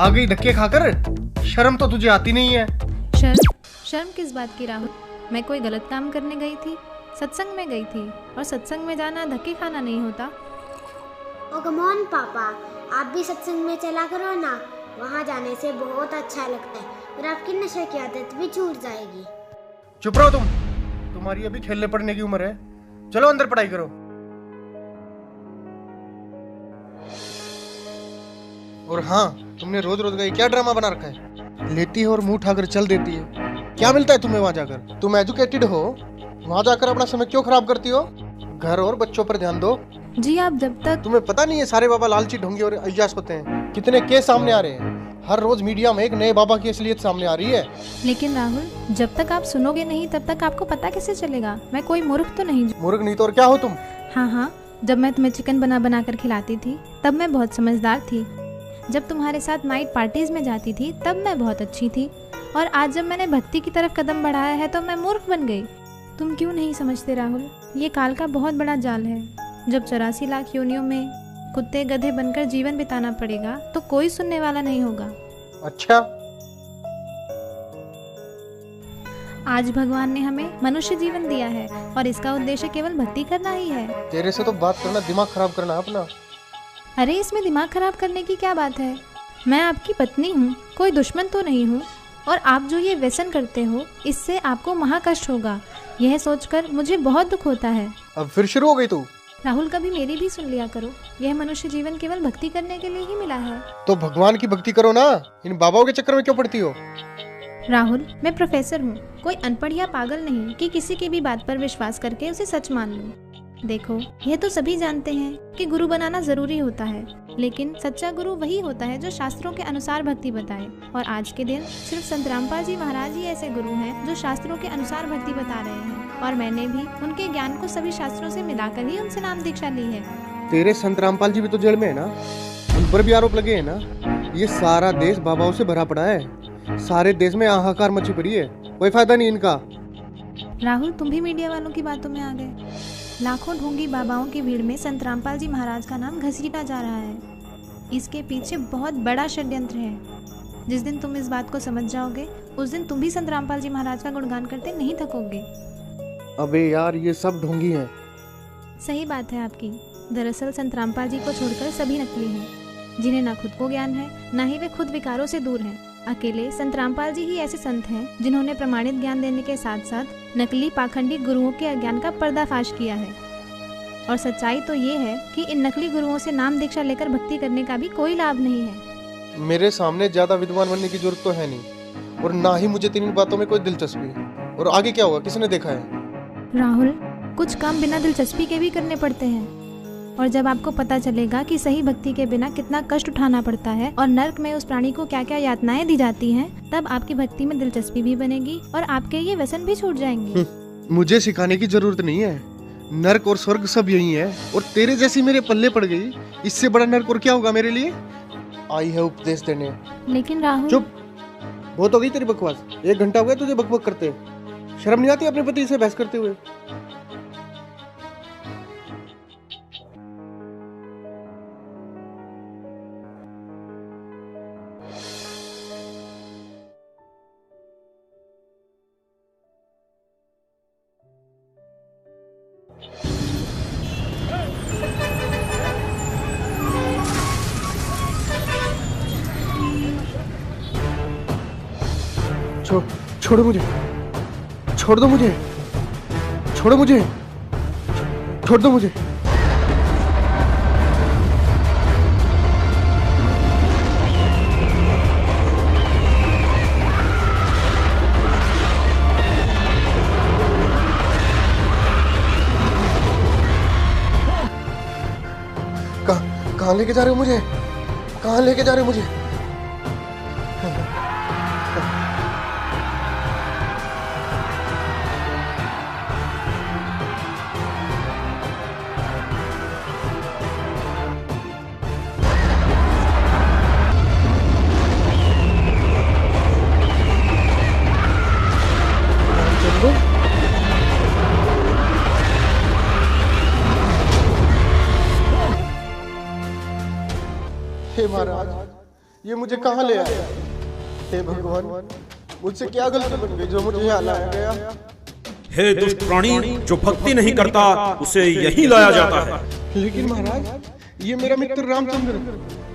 आ गई धक्के खाकर। शर्म तो तुझे आती नहीं है। शर्म किस बात की राहुल? मैं कोई गलत काम करने गई थी? सत्संग में गई थी, और सत्संग में जाना धक्के खाना नहीं होता। ओ कम ऑन पापा, आप भी सत्संग में चला करो ना, वहाँ जाने से बहुत अच्छा लगता है और आपकी नशे की आदत भी छूट जाएगी। चुप रहो तुम, तुम्हारी अभी खेलने पड़ने की उम्र है। चलो अंदर पढ़ाई करो। और हाँ, तुमने रोज रोज का ये क्या ड्रामा बना रखा है? लेती है और मुंह उठाकर चल देती है। क्या मिलता है तुम्हें वहां जाकर? तुम एजुकेटेड हो, वहां जाकर अपना समय क्यों खराब करती हो? घर और बच्चों पर ध्यान दो। जी आप जब तक तुम्हें पता नहीं है सारे बाबा लालची, ढोंगी और अय्याश होते हैं? कितने केस सामने आ रहे हैं। हर रोज मीडिया में एक नए बाबा की असलियत सामने आ रही है। लेकिन राहुल, जब तक आप सुनोगे नहीं तब तक आपको पता कैसे चलेगा? मैं कोई मूर्ख तो नहीं। मूर्ख नहीं तो और क्या हो तुम? हाँ, जब मैं तुम्हें चिकन बना कर खिलाती थी तब मैं बहुत समझदार थी। जब तुम्हारे साथ नाइट पार्टीज में जाती थी तब मैं बहुत अच्छी थी। और आज जब मैंने भक्ति की तरफ कदम बढ़ाया है तो मैं मूर्ख बन गई। तुम क्यों नहीं समझते राहुल? ये काल का बहुत बड़ा जाल है। जब 84 लाख योनियों में कुत्ते गधे बनकर जीवन बिताना पड़ेगा तो कोई सुनने वाला नहीं होगा। अच्छा, आज भगवान ने हमें मनुष्य जीवन दिया है और इसका उद्देश्य केवल भक्ति करना ही है। तेरे से तो बात करना दिमाग खराब करना अपना। अरे इसमें दिमाग खराब करने की क्या बात है? मैं आपकी पत्नी हूँ, कोई दुश्मन तो नहीं हूँ। और आप जो ये व्यसन करते हो इससे आपको महाकष्ट होगा, यह सोचकर मुझे बहुत दुख होता है। अब फिर शुरू हो गई तू? राहुल, कभी मेरी भी सुन लिया करो। यह मनुष्य जीवन केवल भक्ति करने के लिए ही मिला है। तो भगवान की भक्ति करो ना, इन बाबाओं के चक्कर में क्यों पड़ती हो? राहुल, मैं प्रोफेसर हूँ, कोई अनपढ़ या पागल नहीं कि किसी की भी बात पर विश्वास करके उसे सच मान लूं। देखो, यह तो सभी जानते हैं कि गुरु बनाना जरूरी होता है, लेकिन सच्चा गुरु वही होता है जो शास्त्रों के अनुसार भक्ति बताए। और आज के दिन सिर्फ संत रामपाल जी महाराज ही ऐसे गुरु हैं जो शास्त्रों के अनुसार भक्ति बता रहे हैं। और मैंने भी उनके ज्ञान को सभी शास्त्रों से मिलाकर ही उनसे नाम दीक्षा ली है। तेरे संत रामपाल जी भी तो जेल में है ना, उन पर भी आरोप लगे हैं ना। ये सारा देश बाबाओं से भरा पड़ा है, सारे देश में हाहाकार मची पड़ी है, कोई फायदा नहीं इनका। राहुल, तुम भी मीडिया वालों की बातों में आ गए। लाखों ढोंगी बाबाओं की भीड़ में संत रामपाल जी महाराज का नाम घसीटा जा रहा है। इसके पीछे बहुत बड़ा षड्यंत्र है। जिस दिन तुम इस बात को समझ जाओगे उस दिन तुम भी संत रामपाल जी महाराज का गुणगान करते नहीं थकोगे। अबे यार, ये सब ढोंगी हैं। सही बात है आपकी। दरअसल संत रामपाल जी को छोड़कर सभी नकली हैं, जिन्हें ना खुद को ज्ञान है ना ही वे खुद विकारों से दूर हैं। अकेले संत रामपाल जी ही ऐसे संत हैं जिन्होंने प्रमाणित ज्ञान देने के साथ साथ नकली पाखंडी गुरुओं के अज्ञान का पर्दाफाश किया है। और सच्चाई तो ये है कि इन नकली गुरुओं से नाम दीक्षा लेकर भक्ति करने का भी कोई लाभ नहीं है। मेरे सामने ज्यादा विद्वान बनने की जरूरत तो है नहीं, और ना ही मुझे तीन बातों में कोई दिलचस्पी। और आगे क्या होगा किसने देखा है? राहुल, कुछ काम बिना दिलचस्पी के भी करने पड़ते हैं। और जब आपको पता चलेगा कि सही भक्ति के बिना कितना कष्ट उठाना पड़ता है और नर्क में उस प्राणी को क्या क्या यातनाएं दी जाती हैं, तब आपकी भक्ति में दिलचस्पी भी बनेगी और आपके ये व्यसन भी छूट जाएंगे। मुझे सिखाने की जरूरत नहीं है, नर्क और स्वर्ग सब यही है। और तेरे जैसी मेरे पल्ले पड़ गई, इससे बड़ा नर्क और क्या होगा मेरे लिए? आई है उपदेश देने। लेकिन राहुल, चुप, बहुत हो गई तेरी बकवास। 1 घंटा हो गया तुझे बकबक करते। शर्म नहीं आती अपने पति से बहस करते हुए? छोड़ो मुझे, छोड़ दो मुझे, छोड़ो मुझे, छोड़ दो मुझे। कहाँ लेके जा रहे हो मुझे? कहाँ लेके जा रहे हो मुझे? हे महाराज, ये मुझे कहाँ ले आया? हे भगवान, मुझसे क्या गलती बन गई जो मुझे यहाँ लाया गया? हे दुष्ट प्राणी, जो भक्ति नहीं करता उसे यहीं लाया जाता है। लेकिन महाराज, ये मेरा मित्र रामचंद्र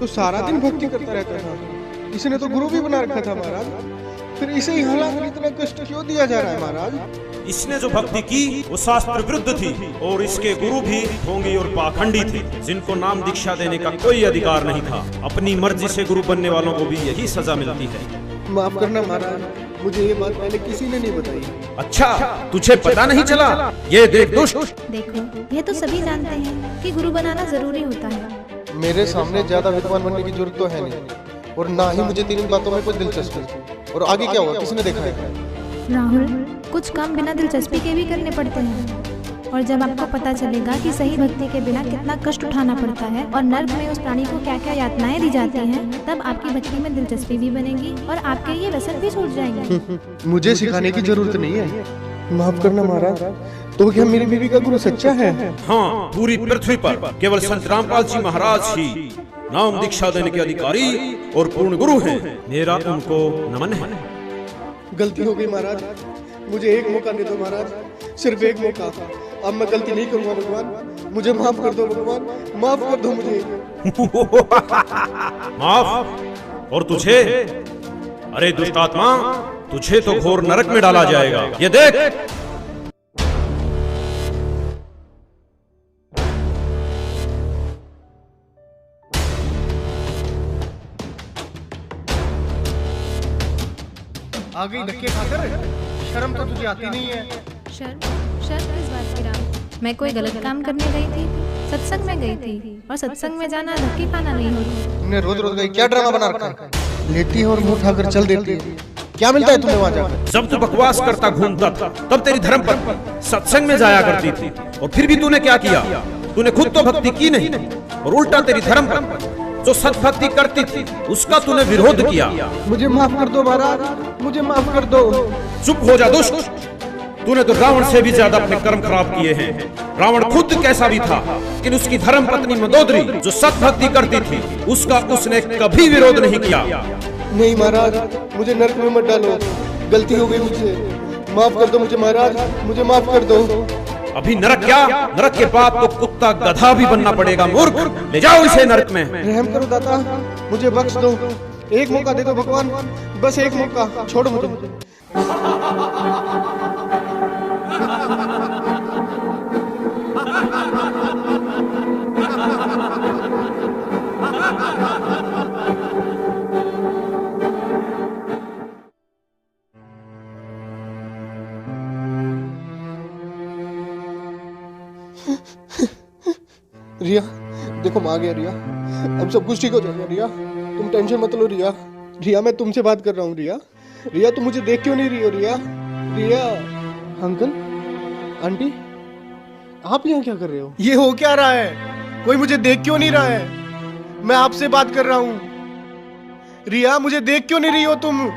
तो सारा दिन भक्ति करता रहता था, इसने तो गुरु भी बना रखा था महाराज, फिर इसे यहाँ लाकर इतना कष्ट क्यों दिया जा रहा है महाराज? इसने जो भक्ति की वो शास्त्र विरुद्ध थी और इसके गुरु भी ढोंगी और पाखंडी थे, जिनको नाम दीक्षा देने का कोई अधिकार नहीं था। अपनी मर्जी से गुरु बनने वालों को भी यही सजा मिलती है। माफ करना महाराज, मुझे ये बात पहले किसी ने नहीं बताई। अच्छा, तुझे पता नहीं चला? ये देख दुष्ट। देखो, यह तो सभी जानते हैं कि गुरु बनाना जरूरी होता है। मेरे सामने ज्यादा विद्वान बनने की जरूरत तो है नहीं, और ना ही मुझे तीन बातों में कुछ दिलचस्पी। और आगे क्या हुआ, किसने देखा है? राहुल, कुछ काम बिना दिलचस्पी के भी करने पड़ते हैं, और जब आपको पता चलेगा कि सही भक्ति के बिना कितना कष्ट उठाना पड़ता है और नर्क में उस प्राणी को क्या क्या यातनाएं दी जाती हैं, तब आपकी भक्ति में दिलचस्पी भी बनेगी और आपके ये व्यसन भी छूट जाएंगे। मुझे सिखाने की जरूरत नहीं है। माफ करना महाराज, तो क्या मेरी बीवी का गुरु सच्चा है? हाँ, पूरी पृथ्वी पर केवल संत रामपाल जी महाराज ही नाम दीक्षा देने के अधिकारी और पूर्ण गुरु हैं। मेरा उनको नमन है। गलती हो गई महाराज, मुझे एक मौका दे दो महाराज, सिर्फ एक मौका। अब मैं गलती नहीं करूंगा भगवान, मुझे माफ कर दो भगवान, माफ कर दो मुझे। माफ? और तुझे? अरे दुष्ट आत्मा, तुझे तो घोर नरक में डाला जाएगा। ये देख। आ गई धक्के खाकर, शर्म तो तुझे आती नहीं है। शर्म किस बात की राम? मैं कोई गलत काम करने गई थी? सत्संग में गई थी, और सत्संग में जाना धक्के खाना नहीं होता। तुमने रोज रोज का क्या ड्रामा बना रखा है? लेती है और मुंह उठाकर चल देती है। क्या मिलता है तुम्हें वहाँ जाकर? जब तू बकवास करता घूमता था तब तेरी धर्मपत्नी सत्संग में जाया करती थी, और फिर भी तूने क्या किया? तूने खुद तो भक्ति की नहीं, और उल्टा तेरी धर्मपत्नी जो सत्भक्ति करती थी उसका तूने विरोध किया। मुझे माफ कर दो महाराज, मुझे माफ कर दो। चुप हो जा दुष्ट, तूने तो रावण से भी ज्यादा अपने कर्म खराब किए हैं। रावण खुद कैसा भी था, लेकिन उसकी धर्म पत्नी मंदोदरी जो सत्भक्ति करती थी उसका उसने कभी विरोध नहीं किया। नहीं महाराज, मुझे नरक में मत डालो, गलती हो गई मुझे, माफ कर दो मुझे महाराज, मुझे माफ कर दो। अभी नरक क्या, नरक के बाद तो कुत्ता गधा भी बनना पड़ेगा। मूर्ख, ले जाओ इसे नरक में। रहम करो दाता, मुझे बख्श दो, एक मौका दे दो भगवान, बस एक मौका, छोड़ो मुझे। रिया, देखो मैं आ गया रिया, अब सब कुछ ठीक हो जाएगा रिया, तुम टेंशन मत लो रिया। रिया, मैं तुमसे बात कर रहा हूँ रिया। रिया, तुम मुझे देख क्यों नहीं रही हो रिया? रिया। अंकल, आंटी, आप यहाँ क्या कर रहे हो? ये हो क्या रहा है? कोई मुझे देख क्यों नहीं रहा है? मैं आपसे बात कर रहा हूँ। रिया, मुझे देख क्यों नहीं रही हो तुम?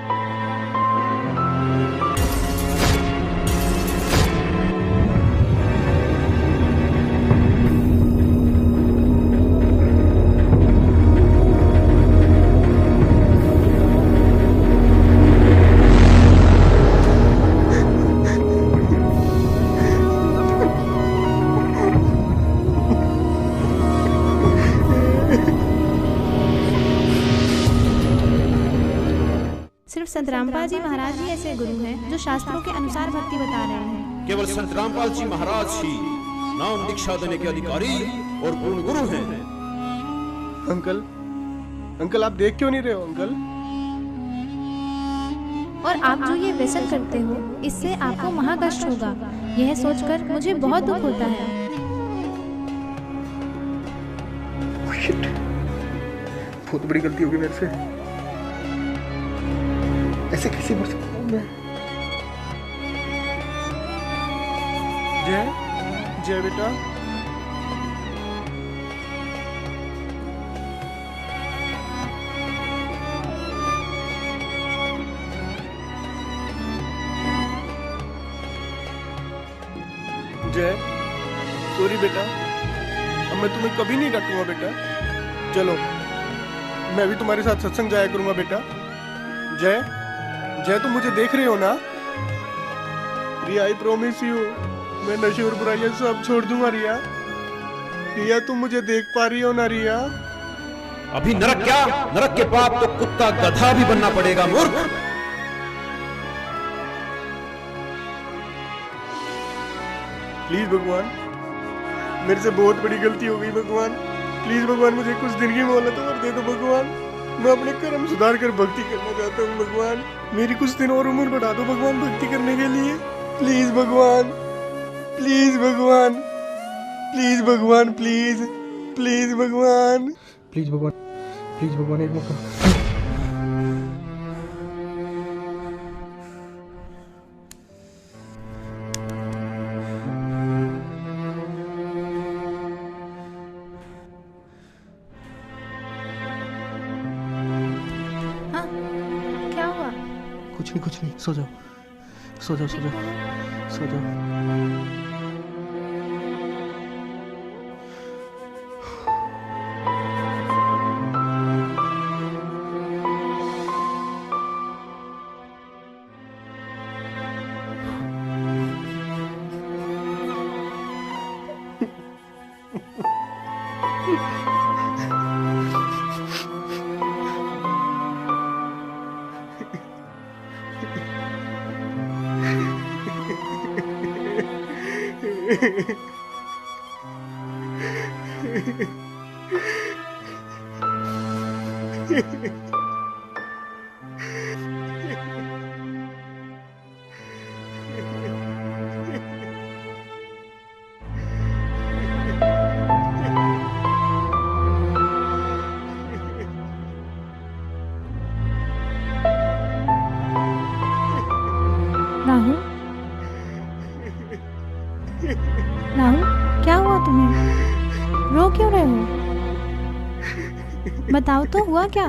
सिर्फ संत रामपाल जी महाराज ही ऐसे गुरु हैं जो शास्त्रों के अनुसार भक्ति बता रहे हैं। केवल संत रामपाल जी महाराज ही नाम दीक्षा देने के अधिकारी और पूर्ण गुरु हैं। अंकल, आप देख क्यों नहीं रहे हो अंकल? और आप जो ये व्यसन करते हो इससे आपको महाकष्ट होगा, यह सोचकर मुझे बहुत दुख होता है। बहुत बड़ी गलती होगी मेरे से, ऐसे कैसे कर सकता हूँ मैं? जय बेटा। जय, सॉरी बेटा, अब मैं तुम्हें कभी नहीं डांटूंगा बेटा। चलो मैं भी तुम्हारे साथ सत्संग जाया करूंगा बेटा। जय जय, तुम मुझे देख रहे हो ना? रिया, आई प्रॉमिस यू, मैं नशे और बुराइयां सब छोड़ दूंगा। रिया, रिया तुम मुझे देख पा रही हो ना? रिया, अभी नरक क्या, नरक के बाद तो कुत्ता गधा भी बनना पड़ेगा मूर्ख। प्लीज भगवान, मेरे से बहुत बड़ी गलती हो गई भगवान। प्लीज भगवान, मुझे कुछ दिन की मोहलत और दे दो भगवान। मैं अपने कर्म सुधार कर भक्ति करना चाहता हूँ भगवान। मेरी कुछ दिन और उम्र बढ़ा दो भगवान भक्ति करने के लिए। प्लीज भगवान, प्लीज भगवान, प्लीज भगवान, प्लीज प्लीज भगवान, प्लीज भगवान, प्लीज भगवान, एक मौका। हाँ, क्या हुआ? कुछ नहीं, सो जाओ, सो जाओ, सो जाओ, सो जाओ। राहुल, राहुल, क्या हुआ तुम्हें? रो क्यों रहे हो? बताओ तो, हुआ क्या?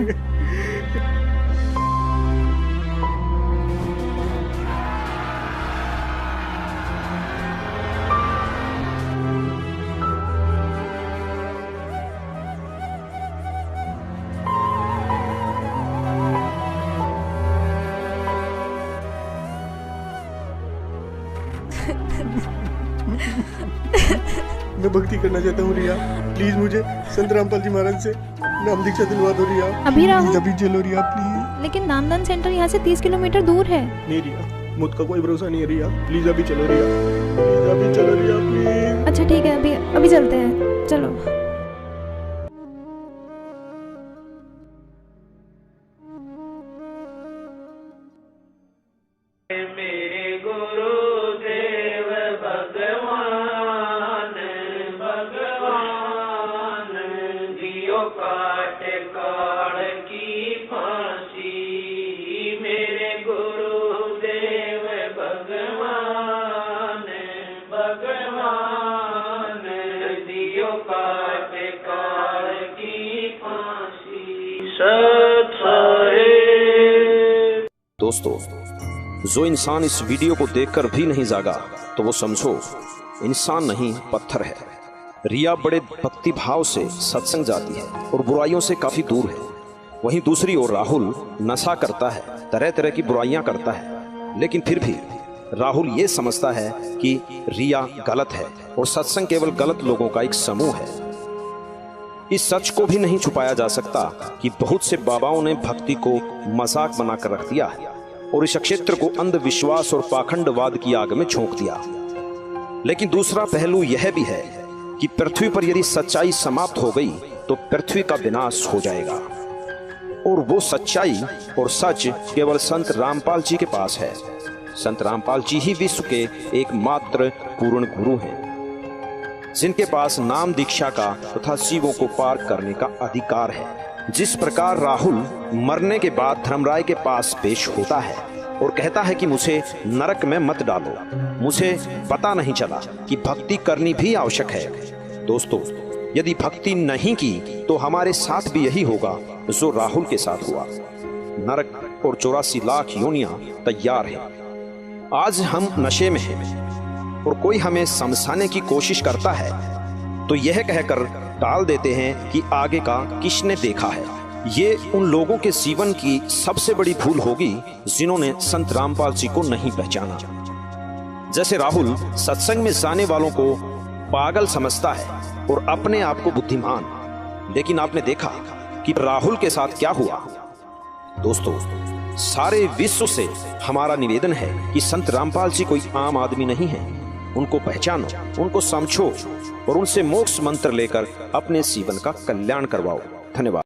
मैं भक्ति करना चाहता हूँ रिया। प्लीज मुझे संत रामपाल जी महाराज से नाम दीक्षा दिलवा दो रिया। अभी राहुल? प्लीज अभी चलो रिया, प्लीज। लेकिन नामदान सेंटर यहाँ से 30 किलोमीटर दूर है। नहीं रिया, मुझ का कोई भरोसा नहीं है रिया। प्लीज अभी चलो रिया, प्लीज अभी चलो रिया, प्लीज। अच्छा ठीक है, अभी चलते हैं, चलो। दोस्तों, जो इंसान इस वीडियो को देखकर भी नहीं जागा तो वो समझो इंसान नहीं, पत्थर है। रिया बड़े भक्ति भाव से सत्संग जाती है और बुराइयों से काफी दूर है। वहीं दूसरी ओर राहुल नशा करता है, तरह तरह की बुराइयां करता है, लेकिन फिर भी राहुल ये समझता है कि रिया गलत है और सत्संग केवल गलत लोगों का एक समूह है। इस सच को भी नहीं छुपाया जा सकता कि बहुत से बाबाओं ने भक्ति को मजाक बनाकर रख दिया है और इस क्षेत्र को अंधविश्वास और पाखंडवाद की आग में झोंक दिया। लेकिन दूसरा पहलू यह भी है कि पृथ्वी पर यदि सच्चाई समाप्त हो गई तो पृथ्वी का विनाश हो जाएगा, और वो सच्चाई और सच केवल संत रामपाल जी के पास है। संत रामपाल जी ही विश्व के एकमात्र पूर्ण गुरु हैं, जिनके पास नाम दीक्षा का तथा शिवों को पार करने का अधिकार है। जिस प्रकार राहुल मरने के बाद धर्मराय के पास पेश होता है और कहता है कि मुझे नरक में मत डालो, मुझे पता नहीं चला कि भक्ति करनी भी आवश्यक है। दोस्तों, यदि भक्ति नहीं की तो हमारे साथ भी यही होगा जो राहुल के साथ हुआ। नरक और 84 लाख योनियां तैयार हैं। आज हम नशे में हैं और कोई हमें समझाने की कोशिश करता है तो यह कहकर टाल देते हैं कि आगे का किसने देखा है। ये उन लोगों के जीवन की सबसे बड़ी भूल होगी जिन्होंने संत रामपाल जी को नहीं पहचाना। जैसे राहुल सत्संग में जाने वालों को पागल समझता है और अपने आप को बुद्धिमान, लेकिन आपने देखा कि राहुल के साथ क्या हुआ। दोस्तों, सारे विश्व से हमारा निवेदन है कि संत रामपाल जी कोई आम आदमी नहीं है। उनको पहचानो, उनको समझो और उनसे मोक्ष मंत्र लेकर अपने जीवन का कल्याण करवाओ। धन्यवाद।